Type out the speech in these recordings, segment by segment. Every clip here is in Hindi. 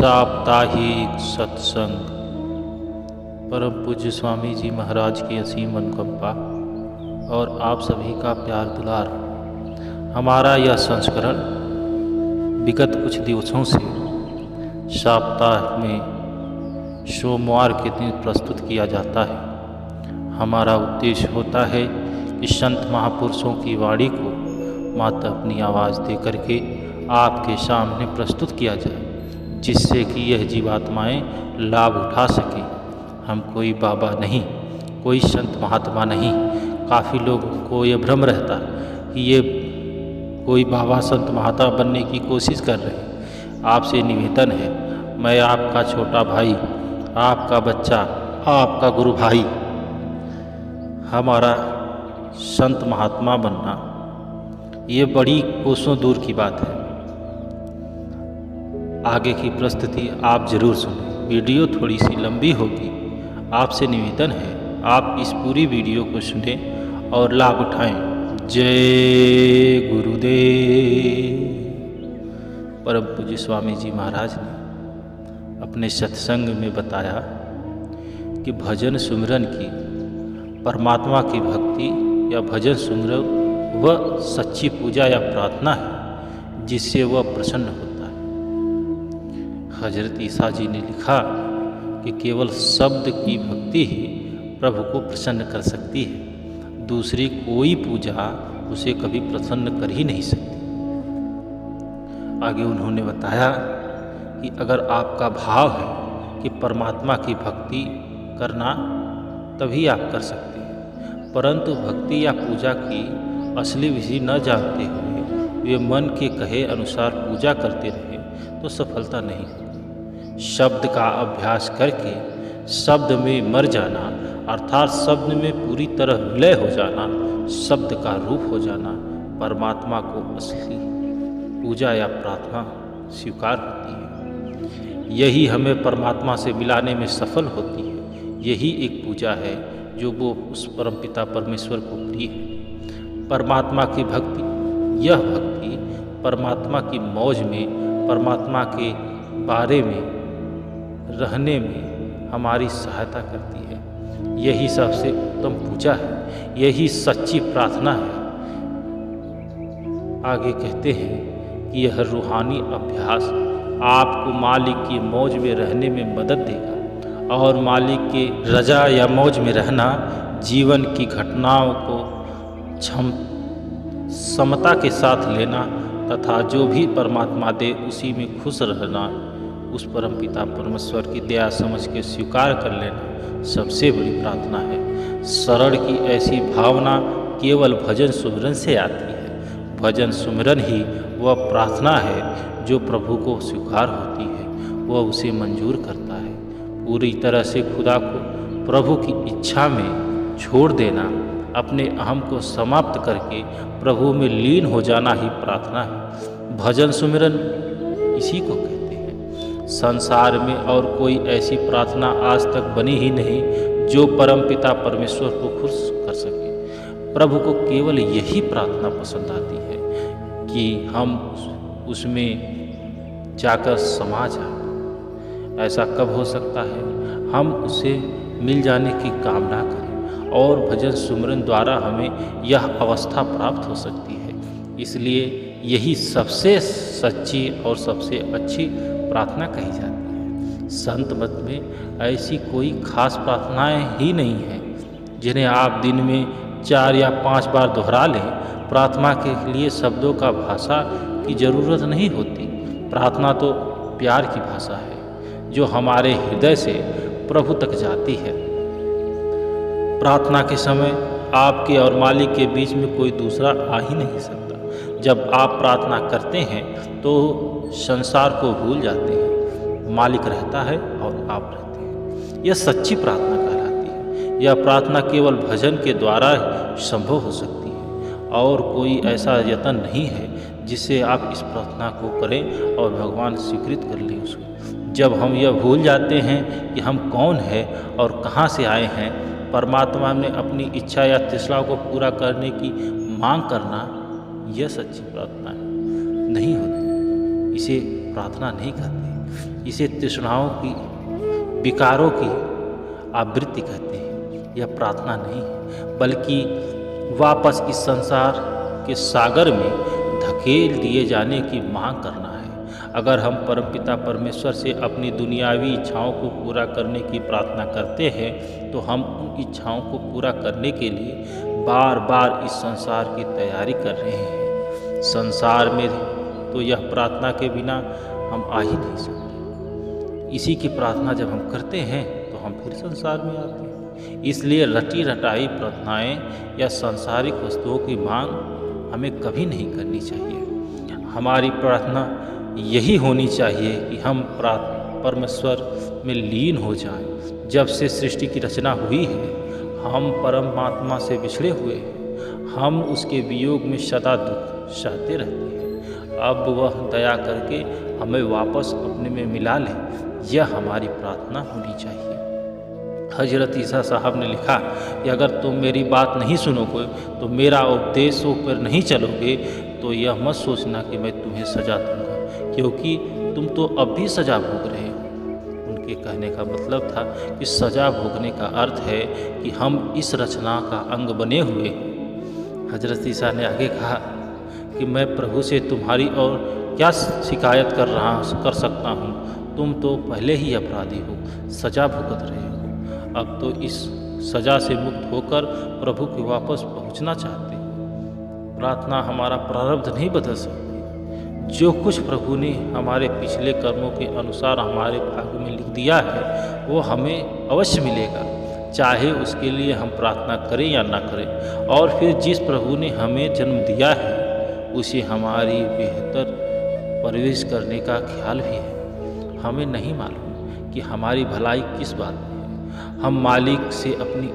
साप्ताहिक सत्संग। परम पूज्य स्वामी जी महाराज की असीम अनुकंपा और आप सभी का प्यार दुलार। हमारा यह संस्करण विगत कुछ दिवसों से सप्ताह में सोमवार के दिन प्रस्तुत किया जाता है। हमारा उद्देश्य होता है कि संत महापुरुषों की वाणी को मात्र अपनी आवाज़ दे करके आपके सामने प्रस्तुत किया जाए, जिससे कि यह जीवात्माएं लाभ उठा सकें। हम कोई बाबा नहीं, कोई संत महात्मा नहीं। काफ़ी लोगों को यह भ्रम रहता है कि ये कोई बाबा संत महात्मा बनने की कोशिश कर रहे हैं। आपसे निवेदन है, मैं आपका छोटा भाई, आपका बच्चा, आपका गुरु भाई। हमारा संत महात्मा बनना ये बड़ी कोसों दूर की बात है। आगे की प्रस्तुति आप जरूर सुनें। वीडियो थोड़ी सी लंबी होगी। आपसे निवेदन है आप इस पूरी वीडियो को सुनें और लाभ उठाएं। जय गुरुदेव। परम पूज्य स्वामी जी महाराज ने अपने सत्संग में बताया कि भजन सुमिरन की, परमात्मा की भक्ति या भजन सुमिरन वह सच्ची पूजा या प्रार्थना है जिससे वह प्रसन्न होता है। हजरत ईसा जी ने लिखा कि केवल शब्द की भक्ति ही प्रभु को प्रसन्न कर सकती है। दूसरी कोई पूजा उसे कभी प्रसन्न कर ही नहीं सकती। आगे उन्होंने बताया कि अगर आपका भाव है कि परमात्मा की भक्ति करना, तभी आप कर सकते हैं। परंतु भक्ति या पूजा की असली विधि न जानते हुए वे मन के कहे अनुसार पूजा करते रहे तो सफलता नहीं होती। शब्द का अभ्यास करके शब्द में मर जाना, अर्थात शब्द में पूरी तरह विलय हो जाना, शब्द का रूप हो जाना, परमात्मा को असली पूजा या प्रार्थना स्वीकार होती है। यही हमें परमात्मा से मिलाने में सफल होती है। यही एक पूजा है जो वो उस परमपिता परमेश्वर को प्रिय है। परमात्मा की भक्ति, यह भक्ति परमात्मा की मौज में, परमात्मा के बारे में रहने में हमारी सहायता करती है। यही सबसे उत्तम पूजा है, यही सच्ची प्रार्थना है। आगे कहते हैं कि यह रूहानी अभ्यास आपको मालिक की मौज में रहने में मदद देगा और मालिक के रजा या मौज में रहना जीवन की घटनाओं को समता के साथ लेना तथा जो भी परमात्मा दे उसी में खुश रहना, उस परमपिता परमेश्वर की दया समझ के स्वीकार कर लेना सबसे बड़ी प्रार्थना है। शरण की ऐसी भावना केवल भजन सुमिरन से आती है। भजन सुमिरन ही वह प्रार्थना है जो प्रभु को स्वीकार होती है, वह उसे मंजूर करता है। पूरी तरह से खुदा को प्रभु की इच्छा में छोड़ देना, अपने अहम को समाप्त करके प्रभु में लीन हो जाना ही प्रार्थना है। भजन सुमिरन इसी को कहते हैं। संसार में और कोई ऐसी प्रार्थना आज तक बनी ही नहीं जो परमपिता परमेश्वर को खुश कर सके। प्रभु को केवल यही प्रार्थना पसंद आती है कि हम उसमें जाकर समा जाएं। ऐसा कब हो सकता है? हम उसे मिल जाने की कामना करें और भजन सुमिरन द्वारा हमें यह अवस्था प्राप्त हो सकती है। इसलिए यही सबसे सच्ची और सबसे अच्छी प्रार्थना कही जाती है। संत मत में ऐसी कोई खास प्रार्थनाएं ही नहीं हैं जिन्हें आप दिन में 4 या 5 बार दोहरा लें। प्रार्थना के लिए शब्दों का भाषा की ज़रूरत नहीं होती। प्रार्थना तो प्यार की भाषा है जो हमारे हृदय से प्रभु तक जाती है। प्रार्थना के समय आपके और मालिक के बीच में कोई दूसरा आ ही नहीं सकता। जब आप प्रार्थना करते हैं तो संसार को भूल जाते हैं। मालिक रहता है और आप रहते हैं। यह सच्ची प्रार्थना कहलाती है। यह प्रार्थना केवल भजन के द्वारा संभव हो सकती है और कोई ऐसा यत्न नहीं है जिससे आप इस प्रार्थना को करें और भगवान स्वीकृत कर लें उसको। जब हम यह भूल जाते हैं कि हम कौन हैं और कहाँ से आए हैं, परमात्मा में अपनी इच्छा या तृष्णा को पूरा करने की मांग करना, यह सच्ची प्रार्थना है नहीं होती। इसे प्रार्थना नहीं कहते। इसे तृष्णाओं की, विकारों की आवृत्ति कहते हैं। यह प्रार्थना नहीं है, बल्कि वापस इस संसार के सागर में धकेल दिए जाने की मांग करना है। अगर हम परमपिता परमेश्वर से अपनी दुनियावी इच्छाओं को पूरा करने की प्रार्थना करते हैं, तो हम उन इच्छाओं को पूरा करने के लिए बार बार इस संसार की तैयारी कर रहे हैं। संसार में तो यह प्रार्थना के बिना हम आ ही नहीं सकते। इसी की प्रार्थना जब हम करते हैं तो हम फिर संसार में आते हैं। इसलिए रटी रटाई प्रार्थनाएं या सांसारिक वस्तुओं की मांग हमें कभी नहीं करनी चाहिए। हमारी प्रार्थना यही होनी चाहिए कि हम परमेश्वर में लीन हो जाएं। जब से सृष्टि की रचना हुई है, हम परमात्मा से बिछड़े हुए हैं। हम उसके वियोग में सदा दुख सहते रहते हैं। अब वह दया करके हमें वापस अपने में मिला ले, यह हमारी प्रार्थना होनी चाहिए। हजरत ईसा साहब ने लिखा कि अगर तुम मेरी बात नहीं सुनोगे, तो मेरा उपदेशों पर नहीं चलोगे, तो यह मत सोचना कि मैं तुम्हें सजा दूंगा, क्योंकि तुम तो अब भी सजा भोग रहे हो। उनके कहने का मतलब था कि सजा भोगने का अर्थ है कि हम इस रचना का अंग बने हुए हैं। हजरत ईसा ने आगे कहा कि मैं प्रभु से तुम्हारी और क्या शिकायत कर सकता हूँ। तुम तो पहले ही अपराधी हो, सजा भुगत रहे हो। अब तो इस सजा से मुक्त होकर प्रभु के वापस पहुँचना चाहते हो। प्रार्थना हमारा प्रारब्ध नहीं बदल सकती। जो कुछ प्रभु ने हमारे पिछले कर्मों के अनुसार हमारे भाग्य में लिख दिया है, वो हमें अवश्य मिलेगा, चाहे उसके लिए हम प्रार्थना करें या ना करें। और फिर जिस प्रभु ने हमें जन्म दिया है, उसे हमारी बेहतर परवरिश करने का ख्याल भी है। हमें नहीं मालूम कि हमारी भलाई किस बात में है। हम मालिक से अपनी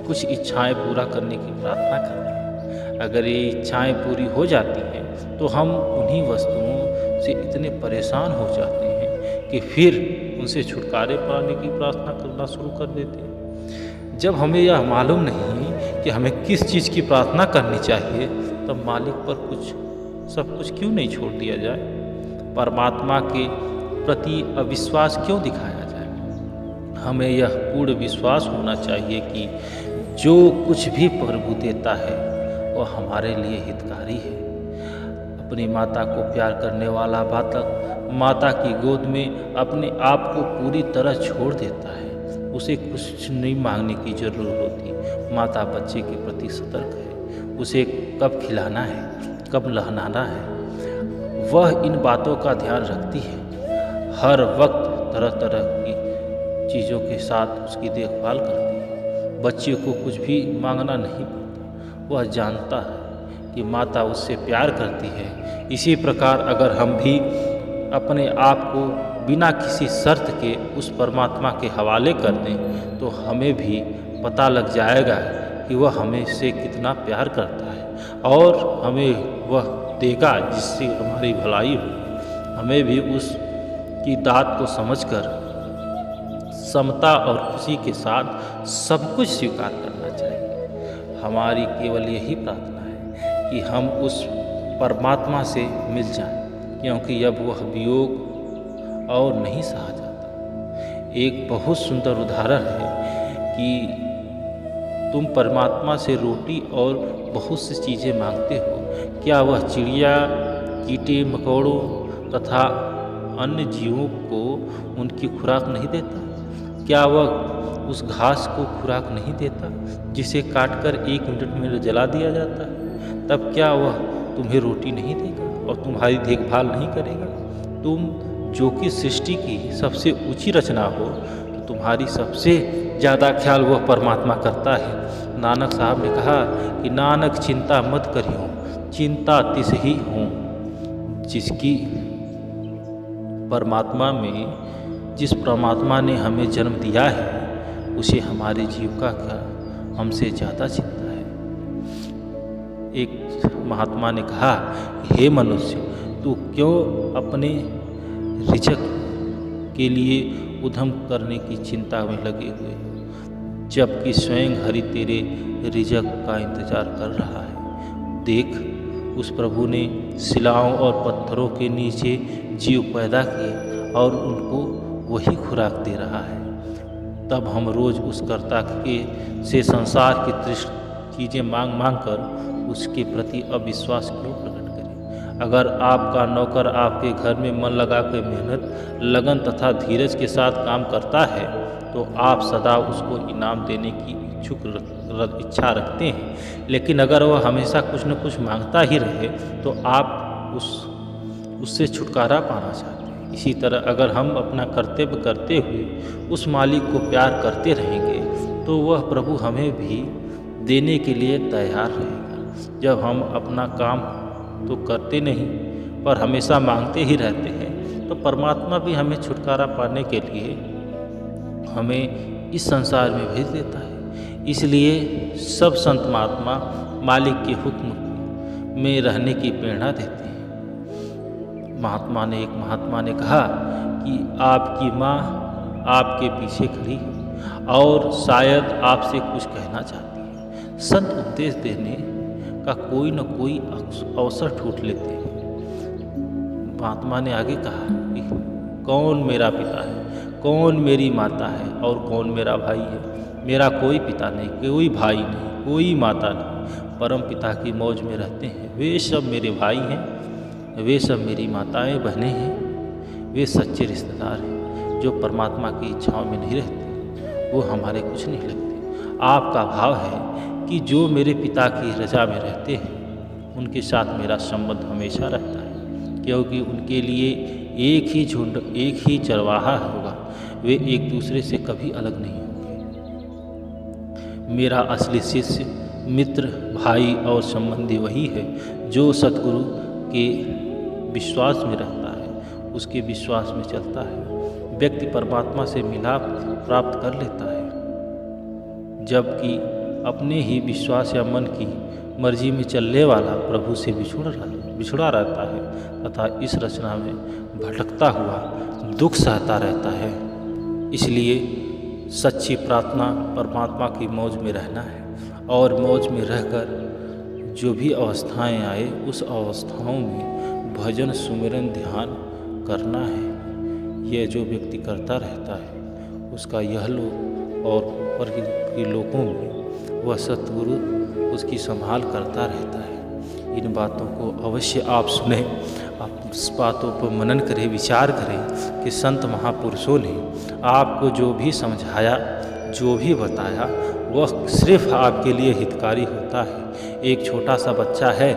कुछ इच्छाएं पूरा करने की प्रार्थना करते हैं। अगर ये इच्छाएं पूरी हो जाती हैं, तो हम उन्हीं वस्तुओं से इतने परेशान हो जाते हैं कि फिर उनसे छुटकारे पाने की प्रार्थना करना शुरू कर देते हैं। जब हमें यह मालूम नहीं कि हमें किस चीज़ की प्रार्थना करनी चाहिए, तब मालिक पर सब कुछ क्यों नहीं छोड़ दिया जाए? परमात्मा के प्रति अविश्वास क्यों दिखाया जाए? हमें यह पूर्ण विश्वास होना चाहिए कि जो कुछ भी प्रभु देता है, वह हमारे लिए हितकारी है। अपनी माता को प्यार करने वाला बालक माता की गोद में अपने आप को पूरी तरह छोड़ देता है। उसे कुछ नहीं मांगने की जरूरत होती। माता बच्चे के प्रति सतर्क है। उसे कब खिलाना है, कब नहलाना है, वह इन बातों का ध्यान रखती है। हर वक्त तरह तरह की चीज़ों के साथ उसकी देखभाल करती है। बच्चे को कुछ भी मांगना नहीं पड़ता। वह जानता है कि माता उससे प्यार करती है। इसी प्रकार अगर हम भी अपने आप को बिना किसी शर्त के उस परमात्मा के हवाले कर दें, तो हमें भी पता लग जाएगा कि वह हमें से कितना प्यार करता है, और हमें वह देगा जिससे हमारी भलाई हो। हमें भी उसकी दात को समझकर समता और खुशी के साथ सब कुछ स्वीकार करना चाहिए। हमारी केवल यही प्रार्थना है कि हम उस परमात्मा से मिल जाएं, क्योंकि अब वह वियोग और नहीं सहा जाता। एक बहुत सुंदर उदाहरण है कि तुम परमात्मा से रोटी और बहुत सी चीज़ें मांगते हो, क्या वह चिड़िया, कीटे मकोड़ों तथा अन्य जीवों को उनकी खुराक नहीं देता? क्या वह उस घास को खुराक नहीं देता जिसे काटकर 1 मिनट में जला दिया जाता है? तब क्या वह तुम्हें रोटी नहीं देगा और तुम्हारी देखभाल नहीं करेगा? तुम जो कि सृष्टि की सबसे ऊंची रचना हो, तो तुम्हारी सबसे ज़्यादा ख्याल वह परमात्मा करता है। नानक साहब ने कहा कि नानक चिंता मत करियो, चिंता तिस ही हूँ। जिस परमात्मा ने हमें जन्म दिया है, उसे हमारी जीविका का हमसे ज़्यादा चिंता है। एक महात्मा ने कहा कि हे मनुष्य, तू क्यों अपने रिजक के लिए उद्यम करने की चिंता में लगे हुए हो, जबकि स्वयं हरि तेरे रिजक का इंतजार कर रहा है। देख, उस प्रभु ने शिलाओं और पत्थरों के नीचे जीव पैदा किए और उनको वही खुराक दे रहा है, तब हम रोज़ उस कर्ता के से संसार की तृष्ण चीज़ें मांग मांग कर उसके प्रति अविश्वास क्यों प्रकट करें। अगर आपका नौकर आपके घर में मन लगा कर मेहनत, लगन तथा धीरज के साथ काम करता है तो आप सदा उसको इनाम देने की इच्छा रखते हैं। लेकिन अगर वह हमेशा कुछ न कुछ मांगता ही रहे तो आप उससे छुटकारा पाना चाहते हैं। इसी तरह अगर हम अपना कर्तव्य करते हुए उस मालिक को प्यार करते रहेंगे तो वह प्रभु हमें भी देने के लिए तैयार रहेगा। जब हम अपना काम तो करते नहीं पर हमेशा मांगते ही रहते हैं तो परमात्मा भी हमें छुटकारा पाने के लिए हमें इस संसार में भेज देता है। इसलिए सब संत महात्मा मालिक के हुक्म में रहने की प्रेरणा देते हैं। एक महात्मा ने कहा कि आपकी माँ आपके पीछे खड़ी है और शायद आपसे कुछ कहना चाहती है। संत उपदेश देने का कोई न कोई अवसर ढूंढ लेते हैं। महात्मा ने आगे कहा कि कौन मेरा पिता है, कौन मेरी माता है और कौन मेरा भाई है। मेरा कोई पिता नहीं, कोई भाई नहीं, कोई माता नहीं, परम पिता की मौज में रहते हैं। वे सब मेरे भाई हैं, वे सब मेरी माताएं बहनें हैं। वे सच्चे रिश्तेदार हैं जो परमात्मा की इच्छाओं में नहीं रहते, वो हमारे कुछ नहीं लगते। आपका भाव है कि जो मेरे पिता की रजा में रहते हैं उनके साथ मेरा संबंध हमेशा रहता है, क्योंकि उनके लिए एक ही झुंड, एक ही चरवाहा होगा। वे एक दूसरे से कभी अलग नहीं होंगे। मेरा असली शिष्य, मित्र, भाई और संबंधी वही है जो सतगुरु के विश्वास में रहता है, उसके विश्वास में चलता है। व्यक्ति परमात्मा से मिलाप प्राप्त कर लेता है, जबकि अपने ही विश्वास या मन की मर्जी में चलने वाला प्रभु से बिछुड़ा रहता है तथा इस रचना में भटकता हुआ दुख सहता रहता है। इसलिए सच्ची प्रार्थना परमात्मा की मौज में रहना है और मौज में रहकर जो भी अवस्थाएं आए उस अवस्थाओं में भजन, सुमिरन, ध्यान करना है। यह जो व्यक्ति करता रहता है उसका यह लोक और ऊपर के लोकों में वह सतगुरु उसकी संभाल करता रहता है। इन बातों को अवश्य आप सुने, आप इस बातों पर मनन करें, विचार करें कि संत महापुरुषों ने आपको जो भी समझाया, जो भी बताया, वह सिर्फ आपके लिए हितकारी होता है। एक छोटा सा बच्चा है,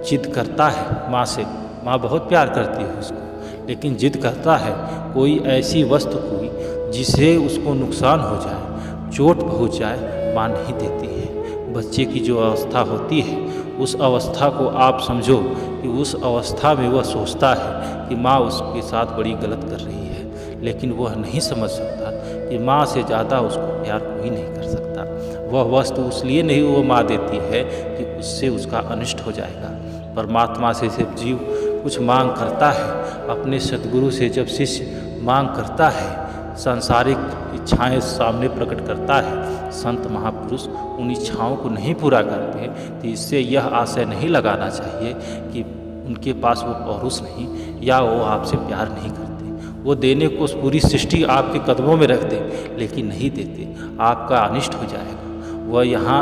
जिद करता है माँ से, माँ बहुत प्यार करती है उसको, लेकिन जिद करता है कोई ऐसी वस्तु कोई जिससे उसको नुकसान हो जाए, चोट पहुँच जाए, माँ नहीं देती है। बच्चे की जो अवस्था होती है उस अवस्था को आप समझो कि उस अवस्था में वह सोचता है कि माँ उसके साथ बड़ी गलत कर रही है, लेकिन वह नहीं समझ सकता कि माँ से ज़्यादा उसको प्यार कोई नहीं कर सकता। वह वस्तु इसलिए नहीं वो माँ देती है कि उससे उसका अनिष्ट हो जाएगा। परमात्मा से जब जीव कुछ मांग करता है, अपने सद्गुरु से जब शिष्य मांग करता है, सांसारिक इच्छाएं सामने प्रकट करता है, संत महापुरुष उन इच्छाओं को नहीं पूरा करते, तो इससे यह आशय नहीं लगाना चाहिए कि उनके पास वो पौरुष नहीं या वो आपसे प्यार नहीं करते। वो देने को पूरी सृष्टि आपके कदमों में रख दे, लेकिन नहीं देते, आपका अनिष्ट हो जाएगा। वह यहाँ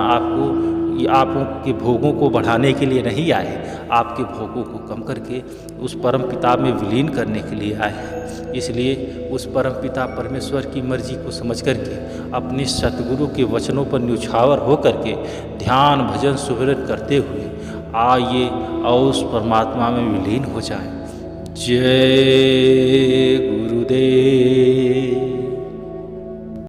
आपके भोगों को बढ़ाने के लिए नहीं आए, आपके भोगों को कम करके उस परम पिता में विलीन करने के लिए आए हैं। इसलिए उस परम पिता परमेश्वर की मर्जी को समझ करके अपने सतगुरु के वचनों पर न्यौछावर हो करके ध्यान, भजन, सुमिरन करते हुए आइए और उस परमात्मा में विलीन हो जाए। जय गुरुदेव।